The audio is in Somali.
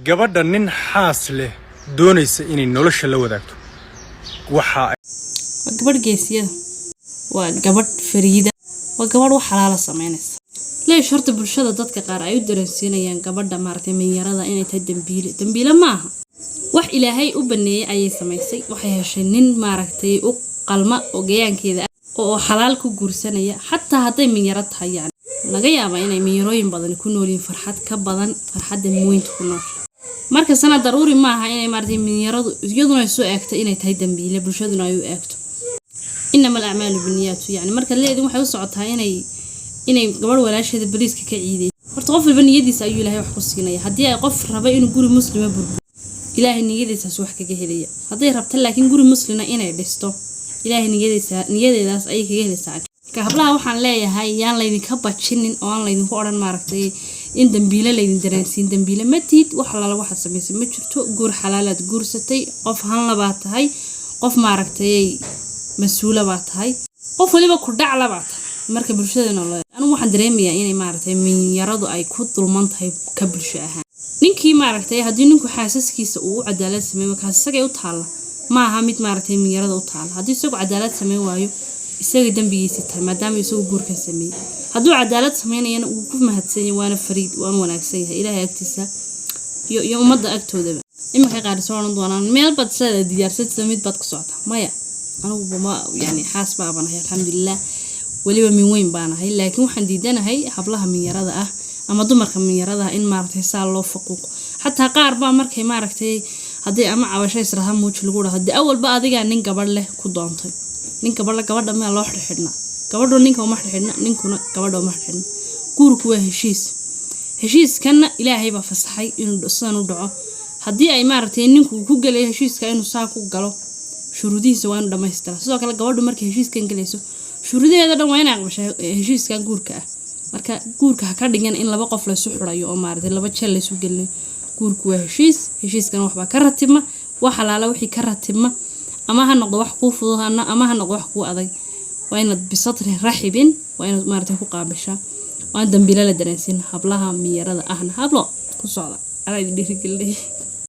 gabadha nin xaas leh doonaysa inay nolosha la wadaagto waxa gabadh geesiyada waa gabadh fariida waa gabadh wax xalaal sameynaysa leeyahay shorta bulshada dadka qaar ay u dareensiinayaan gabadha maartay minyarada inay tahay dambiile maaha wax ilaahay u baneeyay ayay sameysay waxay heshay nin maartay u qalma oo gayaankeeda oo xalaal ku guursanaya hatta haday minyaro tahay laga yaabaa inay minyarooyin badan ku noolin farxad ka badan farxadda mooyinta ku nool marka sana daruuri maaha inay maartay minyaradu iyaduna soo eegto inay tahay dambiile bulshaduna ay u eegto inama al-a'maalu binniyat yani marka leedin waxay u socotaa inay gabadh walaasheeda bariiska ka ciiday horta qof walba niyadiisa ayuu ilaahay wax ku siinaya hadii ay qof raba inuu guri muslima burbudo ilaahay niyadiisa wax kaga helaya hadii rabta laakiin guri muslina inay dhisto ilaahay niyadeedaas ay kaga helaysaa ka hablaha waxaan leeyahay yaan la idinka bajinin oo aan la idinku oran maaragtay in dambiile la idin dareensiin dambiile ma tiid wax la waxa sameysay ma jirto guur xalaalaad guursatay qof han laba tahay qof maaragtay mas'uula ba tahay qof waliba ku dhac laba tahay marka bulshadana anu waxaan dareemayaa inay maaragtay minyaradu ay ku dulman tahay ka bulsho ahaan ninkii maaragtay hadii ninku xaasaskiisa uu cadaalad sameeyo kaas isaga u taala ma aha mid maaragtay minyarada u taala hadii isagu cadaalad sameeyo waayo isaga dambigiisa tahay maadaama isagu guurka sameeyay haduu cadaalad sameeyana uu ku mahadsan yahay waana fariid waan wanaagsan yahay ilaahay agtiisa iyo umada agtoodaba imika qaar soo doonaan meel bad sida diyaarsatay mid bad ku socota maya anigu ma yani xaas baabanahay alxamdulillah waliba min weyn baanahay laakiin waxaan diidanahay hablaha minyarada ah ama dumarka minyarada in maaragtay saa loo faquuq hatta qaar baa markay maaragtay hadii ama cabasho israha muuj lagu dhaho awalba adiga nin gabadh leh ku doontay ninka gabadha ma loo xirxidna gabadhu ninka ma xirxidna ninkuna gabadhu ma xirxidna guurku waa heshiiskan ilaahay baa fasaxay inuu sidan u dhaco hadii ay maaragtay ninku ku galay heshiiska inuu saa ku galo shuruudihiisa waa dhamaystiran sidoo kale gabadhu markay heshiiskan galayso shuruudaheeda dhan waa inay aqbashay heshiiskan guurka ah marka guurka ka dhigan in laba qof la isu xirayo oo maaragtay laba jeel la isu gelin guurku waa heshiiskan waxba ka ratibma wax xalaala wixii ka ratibma ama ha noqdo wax ku fududana ama ha noqdo wax ku adag waa inaad bisatri raxibin waa inaad maaragtay ku qaabishaa waan dambiile la dareensin hablaha minyarada ahna hablo ku socda ala idin dhirigelay